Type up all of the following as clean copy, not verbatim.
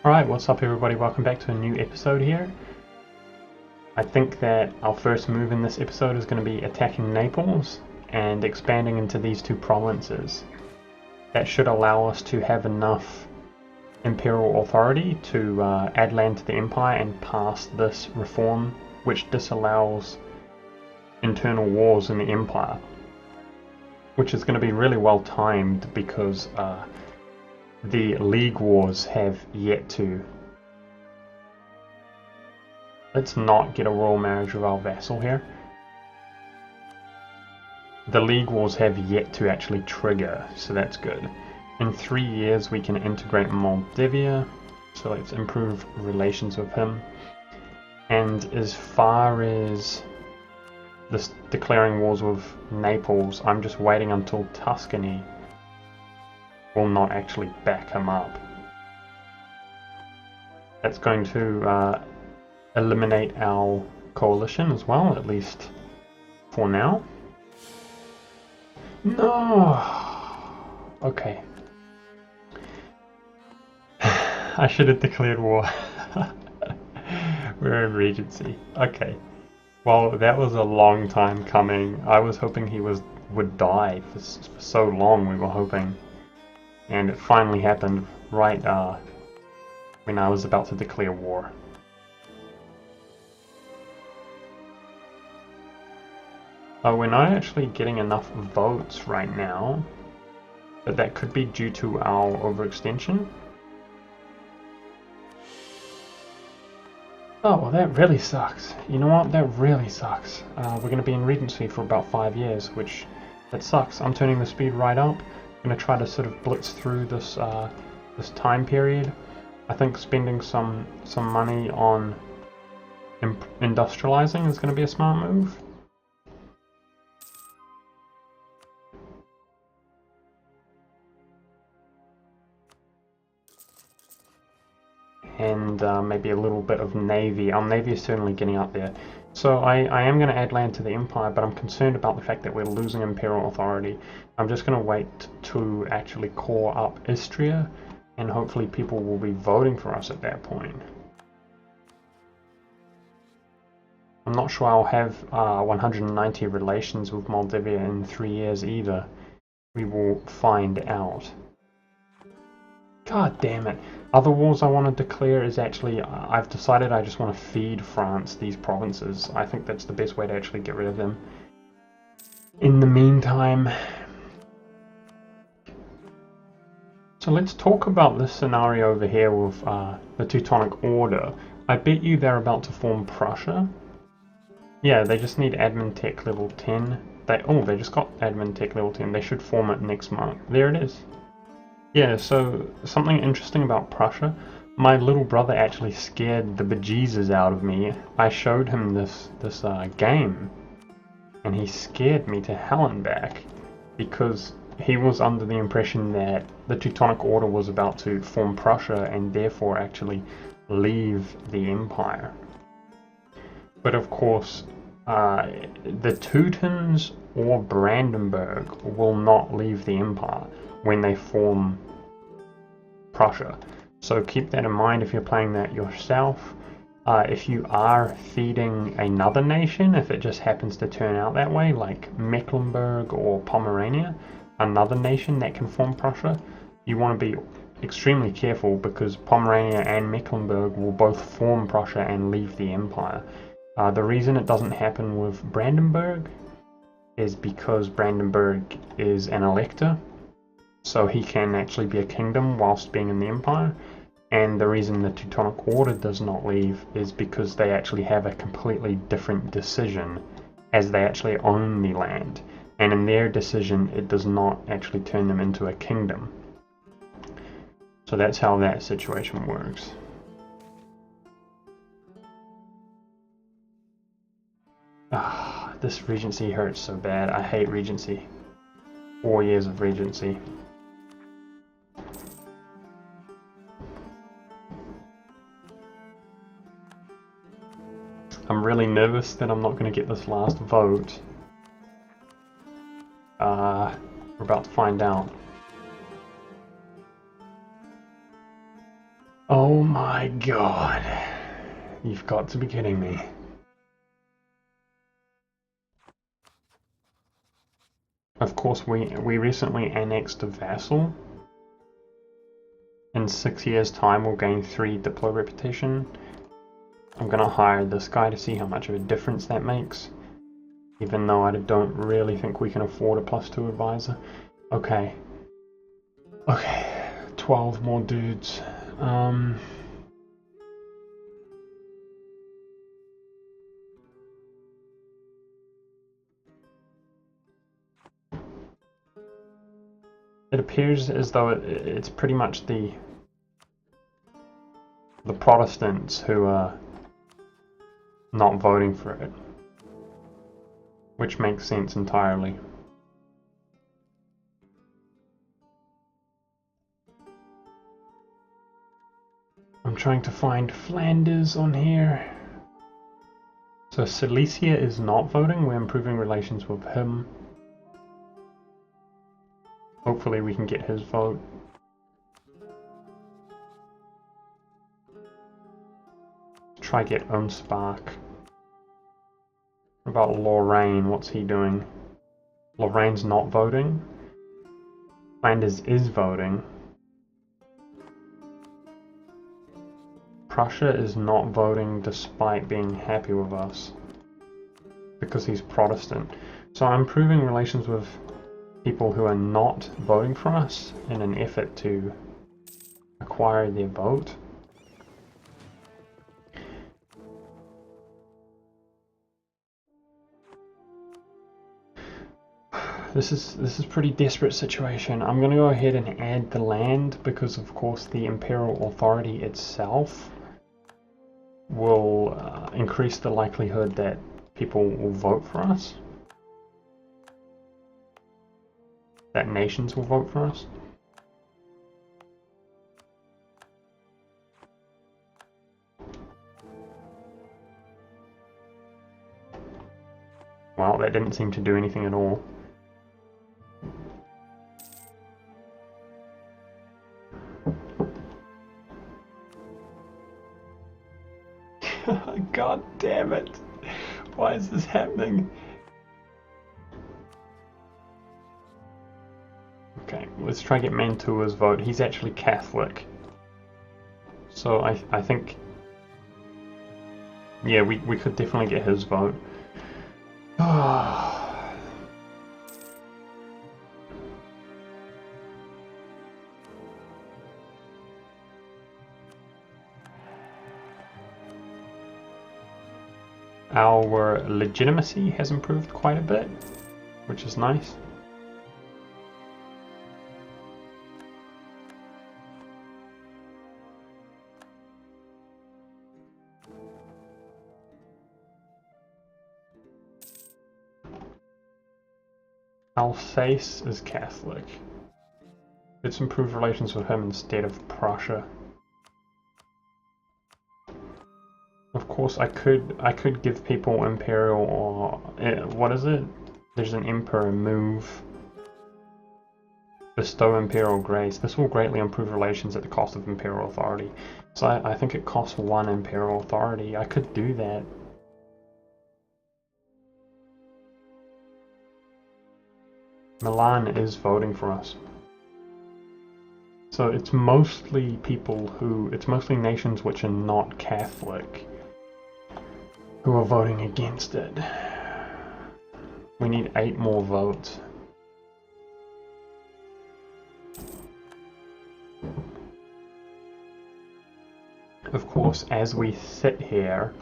Alright, what's up everybody, welcome back to a new episode here. I think that our first move in this episode is going to be attacking Naples and expanding into these two provinces. That should allow us to have enough imperial authority to add land to the empire and pass this reform which disallows internal wars in the empire. Which is going to be really well timed because the League Wars have yet to. Let's not get a royal marriage with our vassal here. The League Wars have yet to actually trigger, so that's good. In 3 years we can integrate Moldavia, so let's improve relations with him. And as far as this declaring wars with Naples, I'm just waiting until Tuscany will not actually back him up. That's going to eliminate our coalition as well, at least for now. No! Okay. I should have declared war. We're in Regency. Okay. Well, that was a long time coming. I was hoping he would die for so long, we were hoping. And it finally happened right when I was about to declare war. We're not actually getting enough votes right now, but that could be due to our overextension. Oh, well that really sucks. You know what? That really sucks. We're going to be in Regency for about 5 years, which that sucks. I'm turning the speed right up. I'm going to try to sort of blitz through this this time period. I think spending some money on industrializing is going to be a smart move. And maybe a little bit of navy. Our navy is certainly getting up there. So I am going to add land to the empire, but I'm concerned about the fact that we're losing imperial authority. I'm just going to wait to actually core up Austria, and hopefully people will be voting for us at that point. I'm not sure I'll have 190 relations with Moldavia in 3 years either. We will find out. God damn it. Other wars I want to declare is actually, I've decided I just want to feed France these provinces. I think that's the best way to actually get rid of them. In the meantime, so let's talk about this scenario over here with the Teutonic Order. I bet you they're about to form Prussia. Yeah, they just need admin tech level 10. They just got admin tech level 10. They should form it next month. There it is. Yeah, so something interesting about Prussia. My little brother actually scared the bejesus out of me. I showed him this game, and he scared me to hell and back because he was under the impression that the Teutonic Order was about to form Prussia and therefore actually leave the empire. But of course, the Teutons or Brandenburg will not leave the empire when they form Prussia. So keep that in mind if you're playing that yourself. If you are feeding another nation, if it just happens to turn out that way, like Mecklenburg or Pomerania, another nation that can form Prussia, you want to be extremely careful because Pomerania and Mecklenburg will both form Prussia and leave the empire. The reason it doesn't happen with Brandenburg is because Brandenburg is an elector, so he can actually be a kingdom whilst being in the empire. And the reason the Teutonic Order does not leave is because they actually have a completely different decision, as they actually own the land, and in their decision it does not actually turn them into a kingdom. So that's how that situation works. This Regency hurts so bad. I hate Regency. 4 years of Regency. I'm really nervous that I'm not going to get this last vote. We're about to find out. Oh my god. You've got to be kidding me. Of course, we recently annexed a vassal. In 6 years' time, we'll gain 3 diplo reputation. I'm gonna hire this guy to see how much of a difference that makes. Even though I don't really think we can afford a +2 advisor. Okay. Okay. 12 more dudes. It appears as though it's pretty much the Protestants who are not voting for it, which makes sense entirely. I'm trying to find Flanders on here. So Silesia is not voting, we're improving relations with him. Hopefully we can get his vote. Try get Unspark. What about Lorraine? What's he doing? Lorraine's not voting. Flanders is voting. Prussia is not voting despite being happy with us because he's Protestant. So I'm improving relations with people who are not voting for us in an effort to acquire their vote. This is pretty desperate situation. I'm gonna go ahead and add the land because of course the imperial authority itself will increase the likelihood that people will vote for us. That nations will vote for us. Well, that didn't seem to do anything at all. God damn it! Why is this happening? Okay, let's try to get Mantua's vote. He's actually Catholic. So I think... yeah, we could definitely get his vote. Our legitimacy has improved quite a bit, which is nice. Alsace is Catholic. Let's improve relations with him instead of Prussia. Of course, I could give people imperial or what is it? There's an emperor move. Bestow imperial grace. This will greatly improve relations at the cost of imperial authority. So I think it costs 1 imperial authority. I could do that. Milan is voting for us. So it's mostly it's mostly nations which are not Catholic who are voting against it. We need 8 more votes. Of course, as we sit here,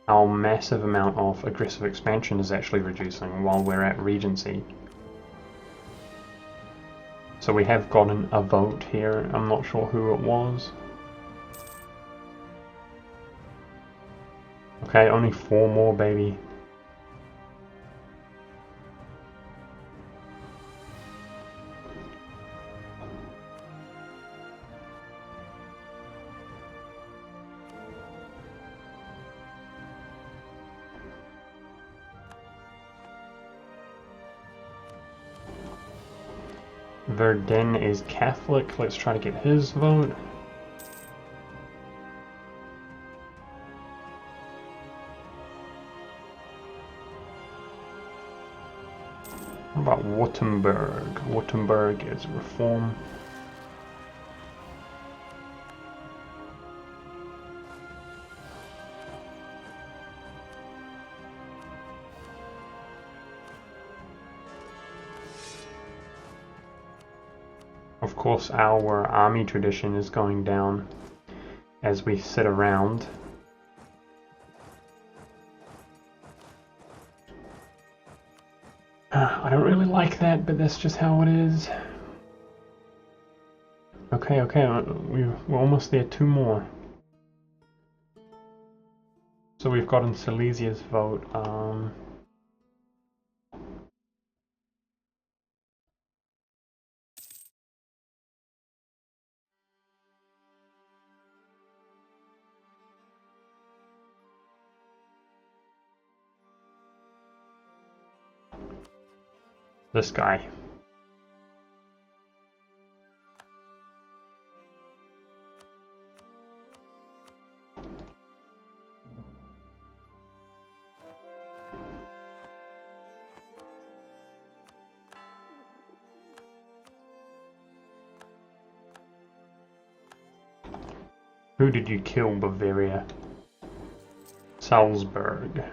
our massive amount of aggressive expansion is actually reducing while we're at Regency. So we have gotten a vote here. I'm not sure who it was. Okay, only 4 more, baby. Verdun is Catholic. Let's try to get his vote. How about Württemberg? Württemberg is reform. Of course, our army tradition is going down as we sit around. I don't really like that, but that's just how it is. Okay, we're almost there. 2 more. So we've gotten Silesia's vote. This guy. Who did you kill, Bavaria? Salzburg.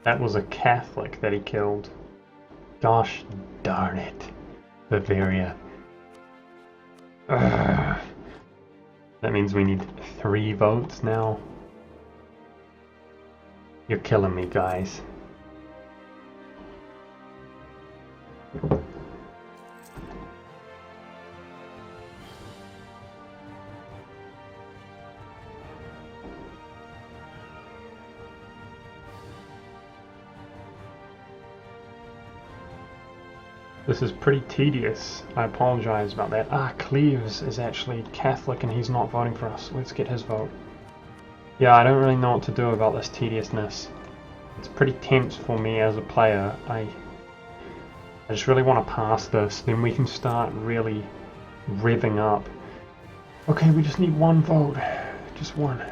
That was a Catholic that he killed. Gosh darn it. Bavaria. Ugh. That means we need 3 votes now. You're killing me, guys. This is pretty tedious. I apologize about that. Ah, Cleves is actually Catholic and he's not voting for us. Let's get his vote. Yeah, I don't really know what to do about this tediousness. It's pretty tense for me as a player. I just really want to pass this, then we can start really revving up. Okay, we just need 1 vote. Just 1.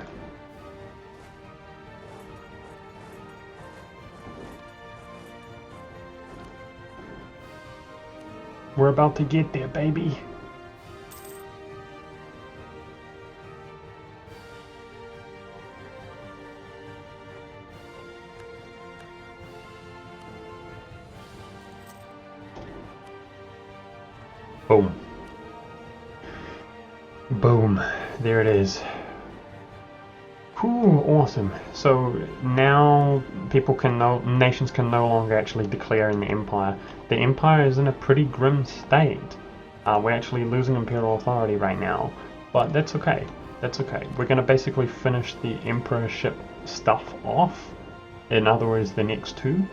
We're about to get there, baby. Boom. Boom. There it is. Cool, awesome. So now nations can no longer actually declare in the empire. The empire is in a pretty grim state. We're actually losing imperial authority right now, but that's okay. That's okay. We're going to basically finish the emperorship stuff off, in other words the next 2,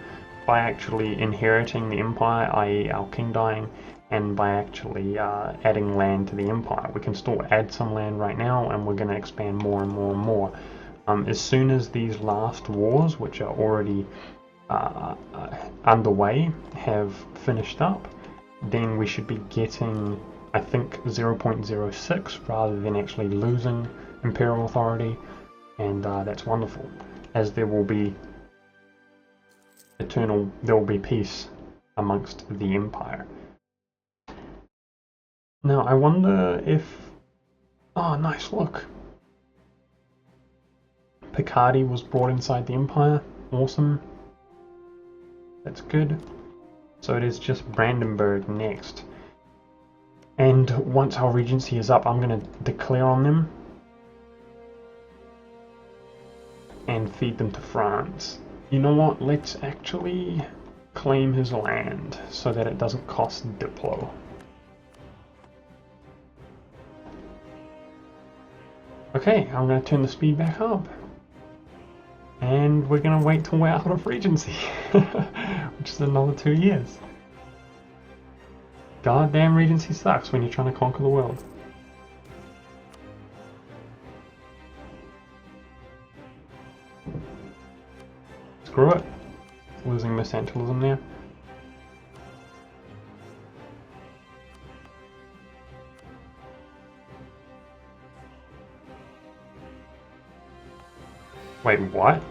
by actually inheriting the empire, i.e. our king dying, and by actually adding land to the empire. We can still add some land right now, and we're going to expand more and more and more. As soon as these last wars, which are already underway, have finished up, then we should be getting, I think, 0.06 rather than actually losing imperial authority, and that's wonderful, as there will be peace amongst the empire. Now I wonder if, oh nice, look, Picardy was brought inside the empire. Awesome. That's good. So it is just Brandenburg next. And once our regency is up, I'm going to declare on them and feed them to France. You know what? Let's actually claim his land so that it doesn't cost Diplo. Okay, I'm going to turn the speed back up. And we're going to wait till we're out of Regency, which is another 2 years. Goddamn, Regency sucks when you're trying to conquer the world. Screw it. Losing mercantilism there. Wait, what?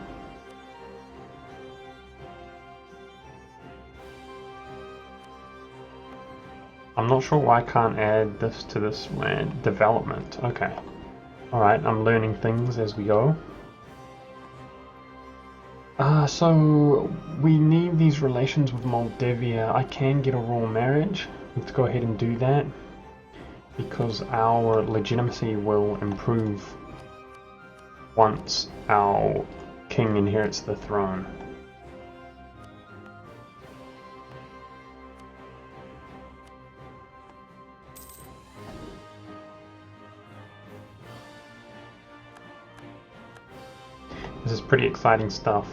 Not sure why I can't add this to this land. Development. Okay. Alright, I'm learning things as we go. So we need these relations with Moldavia. I can get a royal marriage. Let's go ahead and do that, because our legitimacy will improve once our king inherits the throne. This is pretty exciting stuff.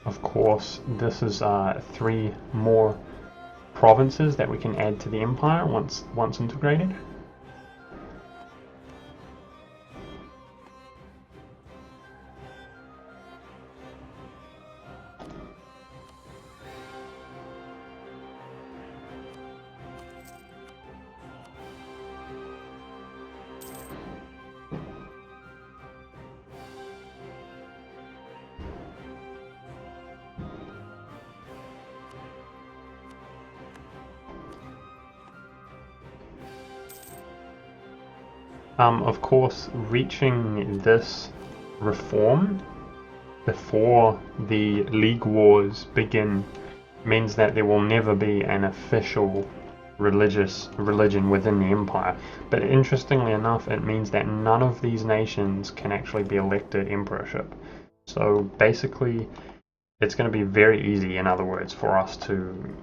Of course, this is 3 more provinces that we can add to the empire once integrated. Of course, reaching this reform before the League Wars begin means that there will never be an official religion within the empire. But interestingly enough, it means that none of these nations can actually be elected emperorship. So basically, it's going to be very easy, in other words, for us to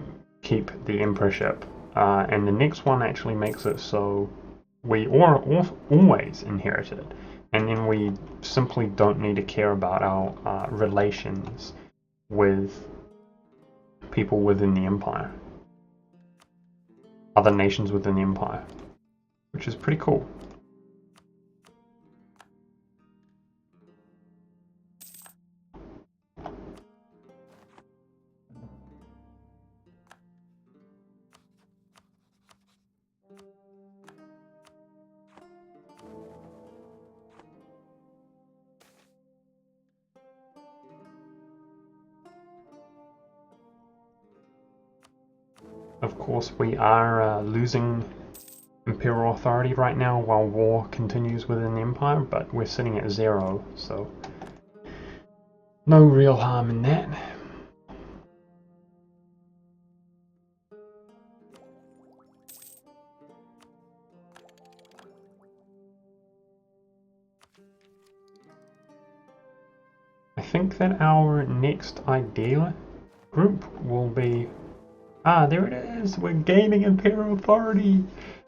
keep the emperorship. And the next one actually makes it so we always inherit it, and then we simply don't need to care about our relations with people within the empire, other nations within the empire, which is pretty cool. Of course, we are losing imperial authority right now while war continues within the empire, but we're sitting at 0, so no real harm in that. I think that our next ideal group will be... there it is! We're gaining imperial authority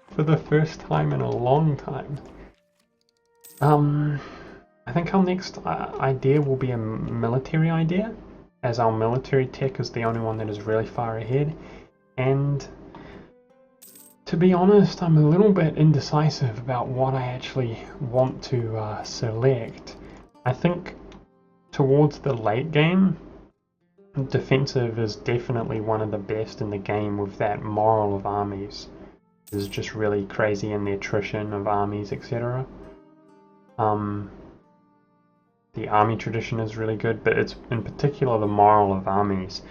for the first time in a long time. I think our next idea will be a military idea, as our military tech is the only one that is really far ahead. And to be honest, I'm a little bit indecisive about what I actually want to select. I think towards the late game, defensive is definitely one of the best in the game, with that moral of armies is just really crazy, and the attrition of armies, etc. The army tradition is really good, but it's in particular the moral of armies.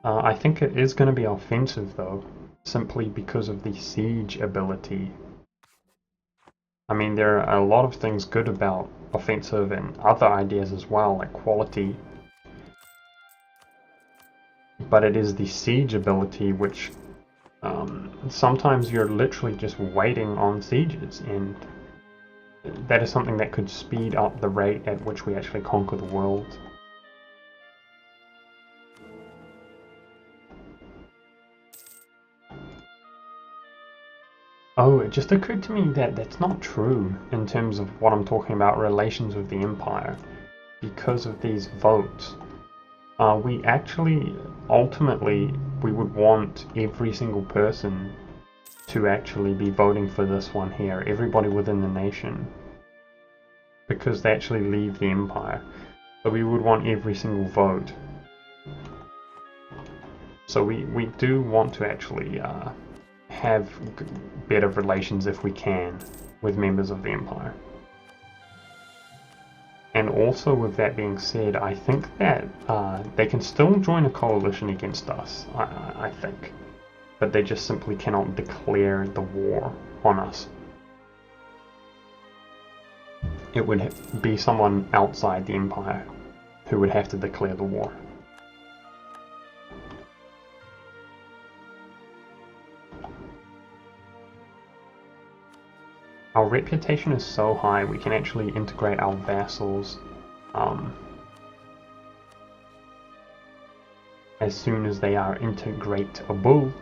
I think it is going to be offensive though, simply because of the siege ability. I mean, there are a lot of things good about offensive and other ideas as well, like quality. But it is the siege ability which sometimes you're literally just waiting on sieges, and that is something that could speed up the rate at which we actually conquer the world. Oh, it just occurred to me that that's not true in terms of what I'm talking about relations with the empire, because of these votes. We actually, ultimately, we would want every single person to actually be voting for this one here, everybody within the nation, because they actually leave the empire. So we would want every single vote. So we do want to actually have better relations if we can with members of the Empire. And also, with that being said, I think that they can still join a coalition against us, I think. But they just simply cannot declare the war on us. It would be someone outside the Empire who would have to declare the war. Our reputation is so high, we can actually integrate our vassals as soon as they are integratable.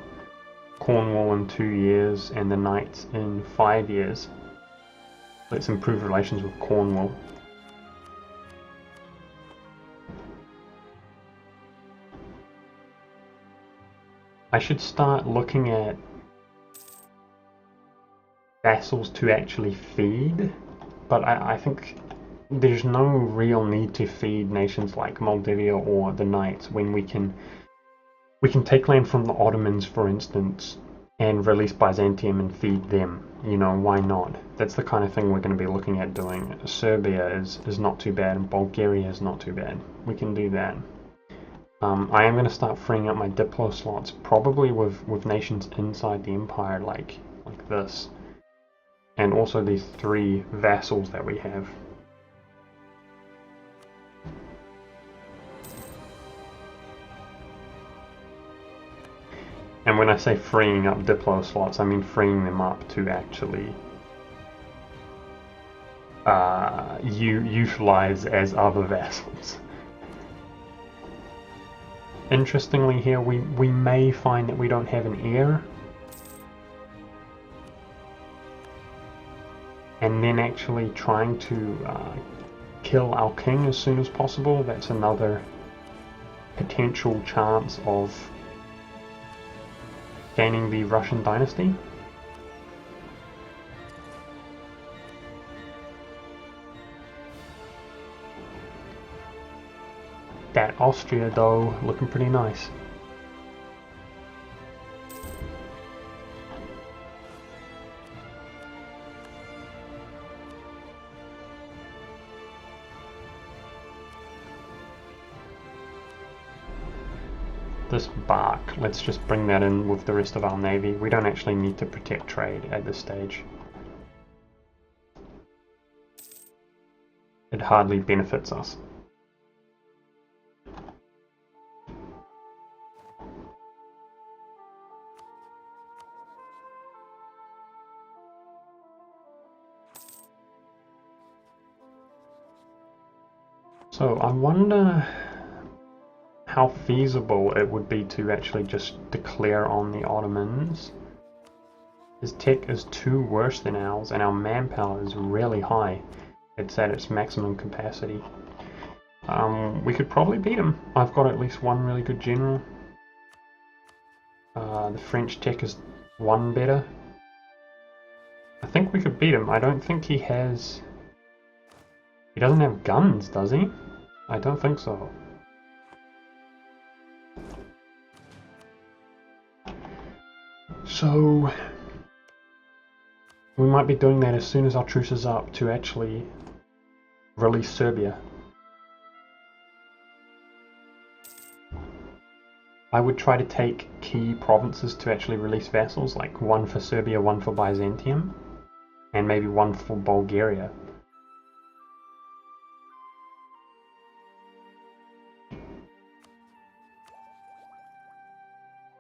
Cornwall in 2 years and the Knights in 5 years. Let's improve relations with Cornwall. I should start looking at vassals to actually feed, but I think there's no real need to feed nations like Moldavia or the Knights when we can take land from the Ottomans, for instance, and release Byzantium and feed them. You know, why not? That's the kind of thing we're going to be looking at doing. Serbia is not too bad, and Bulgaria is not too bad. We can do that. I am going to start freeing up my Diplo slots, probably with nations inside the Empire like this. And also these 3 vassals that we have. And when I say freeing up Diplo slots, I mean freeing them up to actually utilize as other vassals. Interestingly here, we may find that we don't have an heir. And then actually trying to kill our king as soon as possible. That's another potential chance of gaining the Russian dynasty. That Austria though, looking pretty nice. This bark, let's just bring that in with the rest of our navy. We don't actually need to protect trade at this stage. It hardly benefits us. So I wonder how feasible it would be to actually just declare on the Ottomans. His tech is 2 worse than ours, and our manpower is really high. It's at its maximum capacity. We could probably beat him. I've got at least 1 really good general. The French tech is 1 better. I think we could beat him. I don't think he has... He doesn't have guns, does he? I don't think so. So we might be doing that as soon as our truce is up to actually release Serbia. I would try to take key provinces to actually release vassals, like 1 for Serbia, 1 for Byzantium, and maybe 1 for Bulgaria.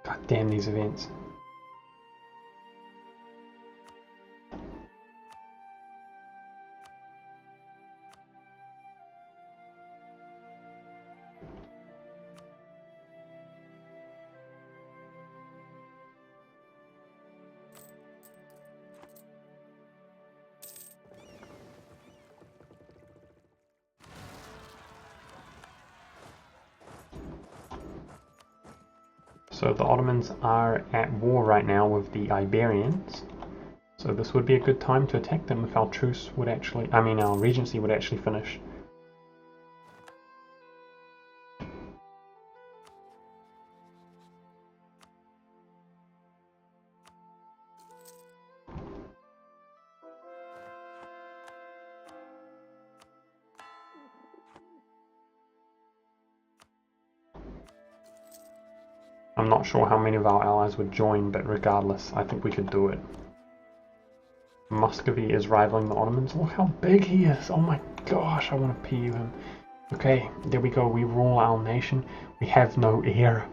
God damn these events. So the Ottomans are at war right now with the Iberians. So this would be a good time to attack them if our truce would actually, our regency would actually finish. I'm not sure how many of our allies would join, but regardless, I think we could do it. Muscovy is rivaling the Ottomans. Look how big he is. Oh my gosh, I want to PU him. Okay, there we go. We rule our nation. We have no heir.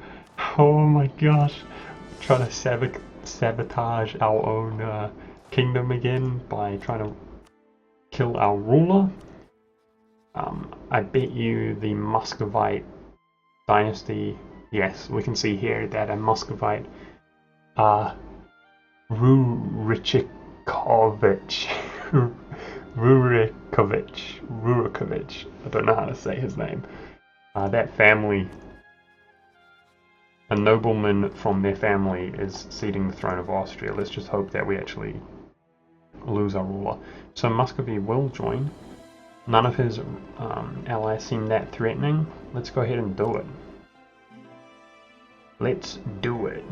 Oh my gosh. Trying to sabotage our own kingdom again by trying to kill our ruler. I bet you the Muscovite dynasty, yes, we can see here that a Muscovite Rurikovich Rurikovich, I don't know how to say his name. That family, a nobleman from their family is ceding the throne of Austria. Let's just hope that we actually lose our ruler. So Muscovy will join. None of his allies seem that threatening. Let's go ahead and do it. Let's do it.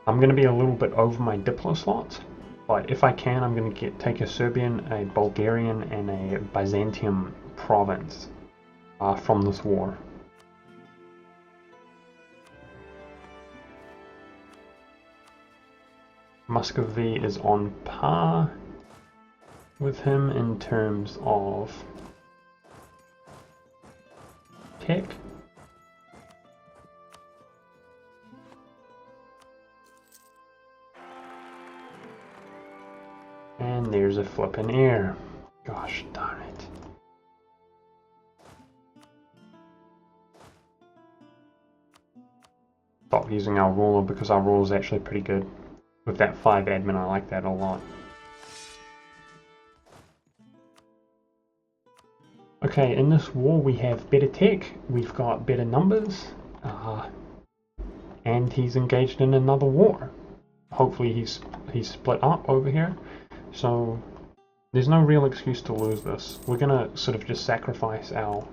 I'm going to be a little bit over my Diplo slots, but if I can, I'm going to take a Serbian, a Bulgarian, and a Byzantium province from this war. Muscovy is on par with him in terms of tech. And there's a flippin' air. Gosh darn it. Stop using our ruler because our ruler is actually pretty good. With that 5 admin, I like that a lot. Okay, in this war we have better tech, we've got better numbers, and he's engaged in another war. Hopefully he's split up over here, so there's no real excuse to lose this. We're gonna sort of just sacrifice our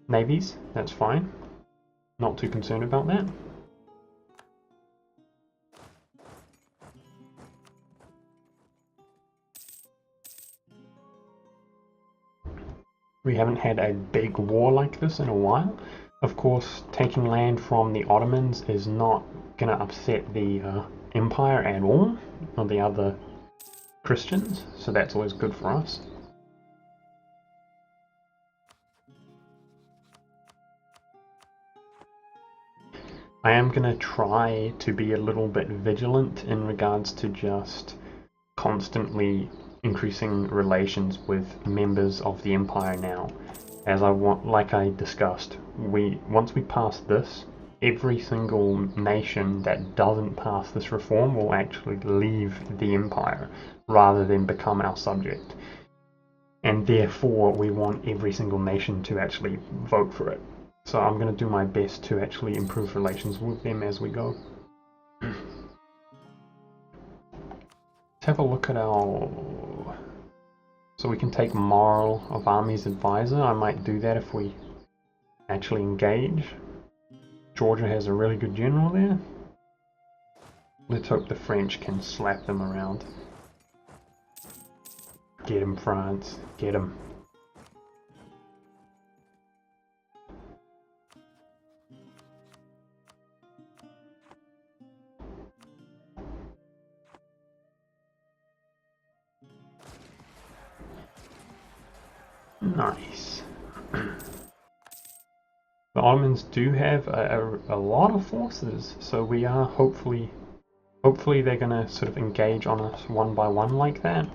navies, that's fine. Not too concerned about that. We haven't had a big war like this in a while. Of course, taking land from the Ottomans is not going to upset the Empire at all, or the other Christians, so that's always good for us. I am going to try to be a little bit vigilant in regards to just constantly increasing relations with members of the Empire now. As like I discussed, once we pass this, every single nation that doesn't pass this reform will actually leave the Empire rather than become our subject. And therefore we want every single nation to actually vote for it. So I'm going to do my best to actually improve relations with them as we go. Let's have a look at our... So we can take Moral of Army's advisor. I might do that if we actually engage. Georgia has a really good general there. Let's hope the French can slap them around. Get him, France. Get him. Nice. The Ottomans do have a lot of forces, so we are hopefully they're gonna sort of engage on us one by one like that.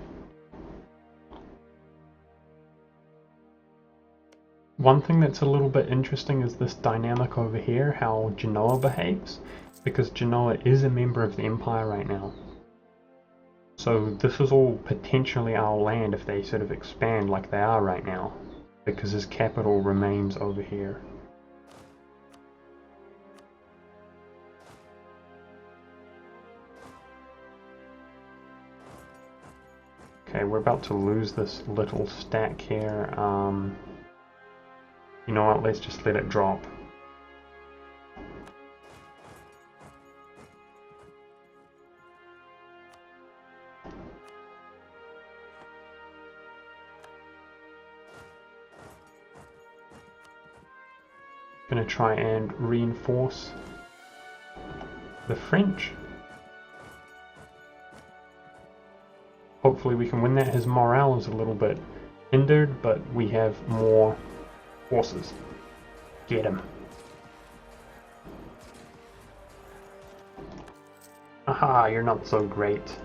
One thing that's a little bit interesting is this dynamic over here, how Genoa behaves, because Genoa is a member of the Empire right now. So this is all potentially our land if they sort of expand like they are right now, because his capital remains over here. Okay, we're about to lose this little stack here. You know what, let's just let it drop. Gonna try and reinforce the French. Hopefully we can win that. His morale is a little bit hindered, but we have more horses. Get him. Aha, you're not so great.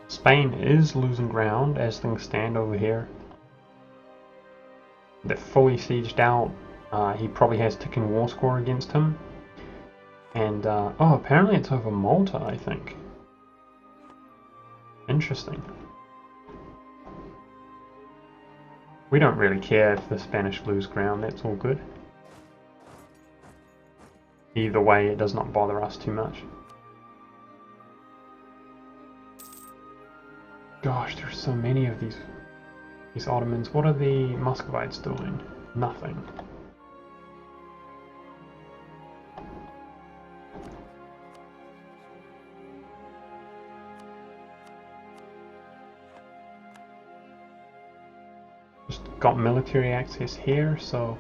Spain is losing ground as things stand over here. They're fully sieged out. He probably has ticking war score against him. And, oh, apparently it's over Malta, I think. Interesting. We don't really care if the Spanish lose ground, that's all good. Either way, it does not bother us too much. Gosh, there's so many of these Ottomans. What are the Muscovites doing? Nothing. Just got military access here, so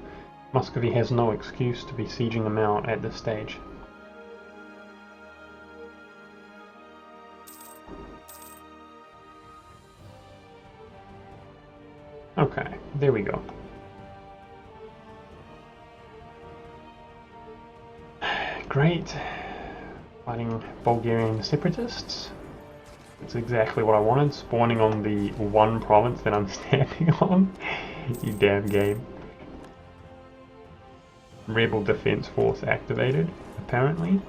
Muscovy has no excuse to be sieging them out at this stage. Okay, there we go. Great. Fighting Bulgarian separatists. That's exactly what I wanted, spawning on the one province that I'm standing on. You damn game. Rebel Defense Force activated, apparently.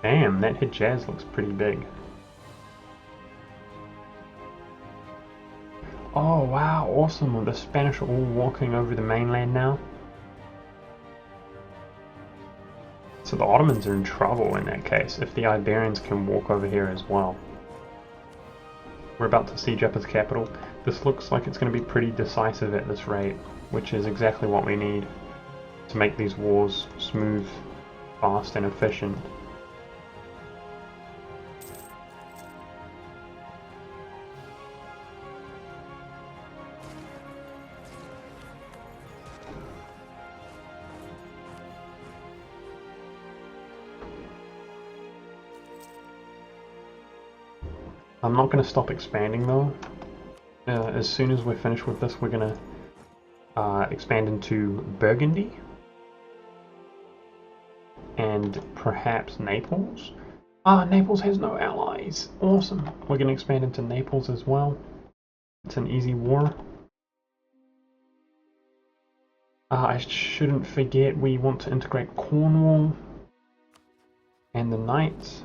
Damn, that Hejaz looks pretty big. Oh wow, awesome. The Spanish are all walking over the mainland now. So the Ottomans are in trouble in that case, if the Iberians can walk over here as well. We're about to siege up his capital. This looks like it's going to be pretty decisive at this rate, which is exactly what we need to make these wars smooth, fast and efficient. I'm not going to stop expanding though. As soon as we're finished with this, we're going to expand into Burgundy and perhaps Naples. Ah, Naples has no allies. Awesome. We're going to expand into Naples as well. It's an easy war. I shouldn't forget we want to integrate Cornwall and the Knights.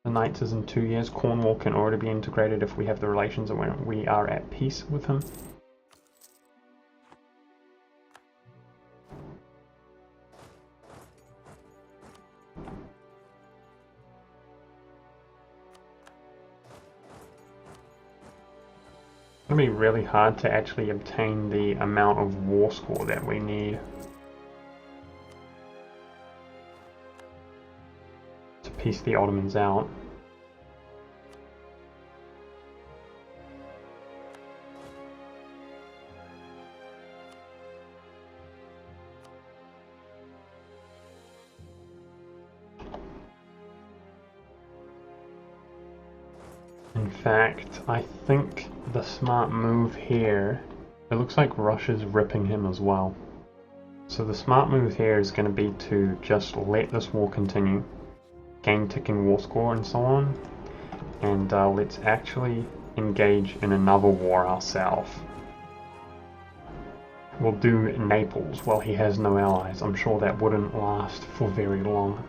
The Knights is in 2 years. Cornwall can already be integrated if we have the relations and we are at peace with him. It's going to be really hard to actually obtain the amount of war score that we need to piece the Ottomans out. In fact, I think the smart move here, it looks like Russia's ripping him as well. So the smart move here is going to be to just let this war continue, gain ticking war score and so on, and let's actually engage in another war ourselves. We'll do Naples while he has no allies. I'm sure that wouldn't last for very long.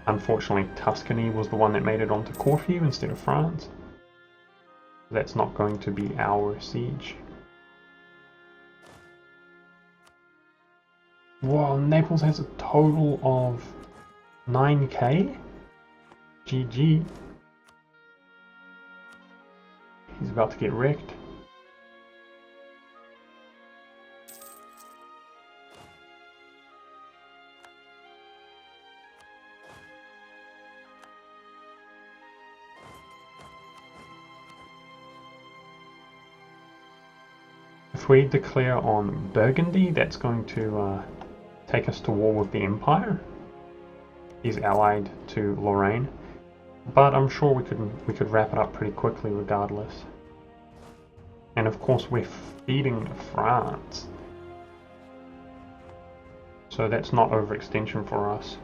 Unfortunately, Tuscany was the one that made it onto Corfu instead of France. That's not going to be our siege. Wow, Naples has a total of 9k? GG. He's about to get wrecked. If we declare on Burgundy, that's going to take us to war with the Empire. He's allied to Lorraine, but I'm sure we could wrap it up pretty quickly regardless. And of course we're feeding France, so that's not overextension for us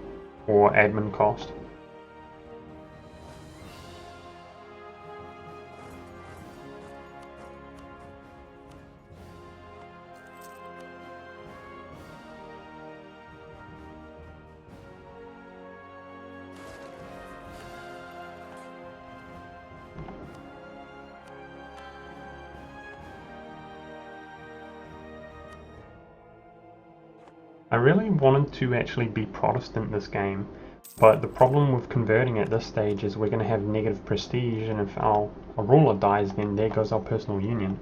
or admin cost. I really wanted to actually be Protestant this game, but the problem with converting at this stage is we're going to have negative prestige, and if our ruler dies, then there goes our personal union.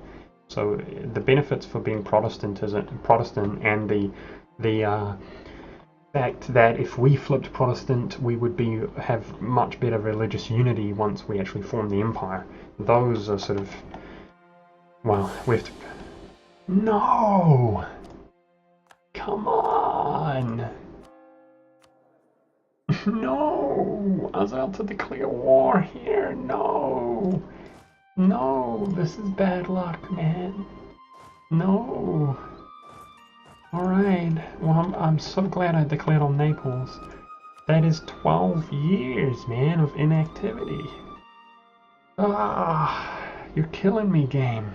So the benefits for being Protestant and the fact that if we flipped Protestant, we would have much better religious unity once we actually form the empire. Those are sort of, well, we have to. No. Come on! No! I was about to declare war here. No! No! This is bad luck, man. No! Alright. Well, I'm so glad I declared on Naples. That is 12 years, man, of inactivity. Ah! You're killing me, game.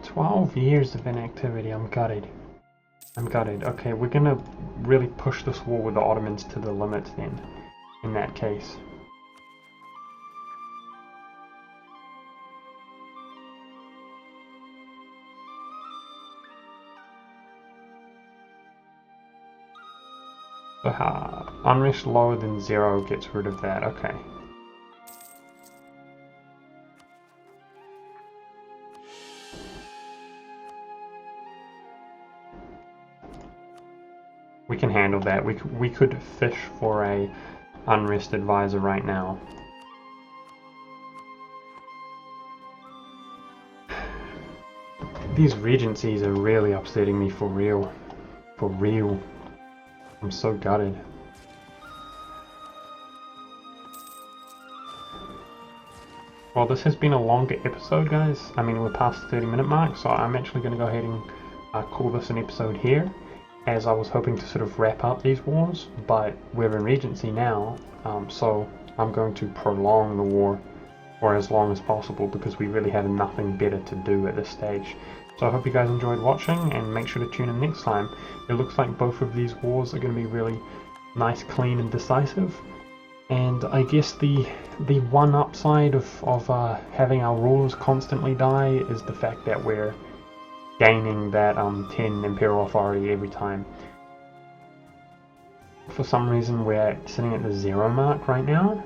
12 years of inactivity. I'm gutted. I'm gutted. Okay, we're gonna really push this war with the Ottomans to the limit then, in that case. Unrest lower than 0 gets rid of that. Okay. We can handle that. We could fish for a unrest advisor right now. These regencies are really upsetting me for real. For real. I'm so gutted. Well, this has been a longer episode, guys. I mean, we're past the 30-minute mark, so I'm actually going to go ahead and call this an episode here, as I was hoping to sort of wrap up these wars, but we're in Regency now, so I'm going to prolong the war for as long as possible because we really have nothing better to do at this stage. So I hope you guys enjoyed watching, and make sure to tune in next time. It looks like both of these wars are going to be really nice, clean and decisive, and I guess the one upside of having our rulers constantly die is the fact that we're gaining that 10 imperial authority every time. For some reason we're sitting at the 0 mark right now,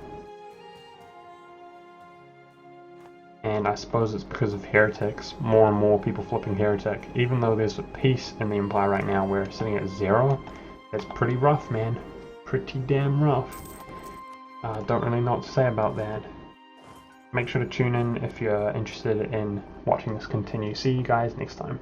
and I suppose it's because of heretics. More and more people flipping heretic. Even though there's a peace in the empire right now, we're sitting at 0. That's pretty rough, man. Pretty damn rough. Don't really know what to say about that. Make sure to tune in if you're interested in watching this continue. See you guys next time.